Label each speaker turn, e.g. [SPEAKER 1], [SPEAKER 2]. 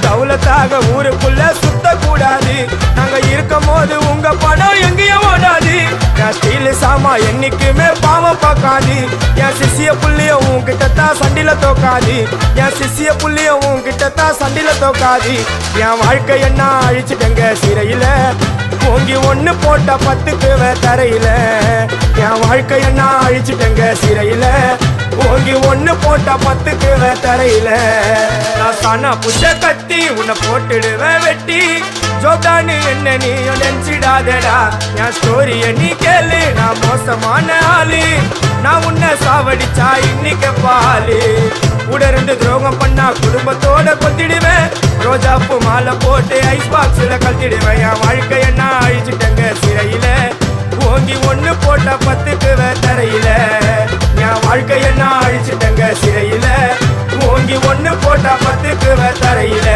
[SPEAKER 1] தௌலத்தாக ஊருக்குள்ள சுத்த கூடாது. நாங்க இருக்கும் போது உங்க படம் எங்கேயும் ஓடாது. என் ஸ்டீல் சாமா என்னைக்குமே பாவம் பார்க்காது. என் சிசிய புள்ளிய உன்கிட்ட தான் சண்டில தோக்காது. என் சிசிய புள்ளிய உன்கிட்ட தான் சண்டில தோக்காது. என் வாழ்க்கை என்ன அழிச்சிட்டங்க சிறையில, ஓங்கி ஒண்ணு போட்ட 10க்கு தரையில. என் வாழ்க்கை என்ன அழிச்சிட்டங்க சிறையில, ஓங்கி ஒண்ணு போட்ட 10க்கு தரையில. நான் சானா புஷ கத்தி உன்னை போட்டுடுவேன் வெட்டி. ஜோப்டான்னு என்ன நீ நினைச்சிடாதடா. என் ஸ்டோரிய நீ கேளு, நான் மோசமான ஆளு. நான் உன்னை சாவடிச்சா இன்னைக்கு பாலு. உடருந்து துரோகம் பண்ணா குடும்பத்தோட கொத்திடுவேன். ரோஜாப்பு மாலை போட்டு ஐஸ் பாக்ஸ்ல கத்திடுவேன். என் வாழ்க்கை என்ன அழிச்சிட்டங்க சிறையில, ஓங்கி ஒண்ணு போட்ட 10க்கு தரையில. என் வாழ்க்கை என்ன அழிச்சிட்டங்க சிறையில, ஓங்கி ஒண்ணு போட்ட 10க்கு தரையில.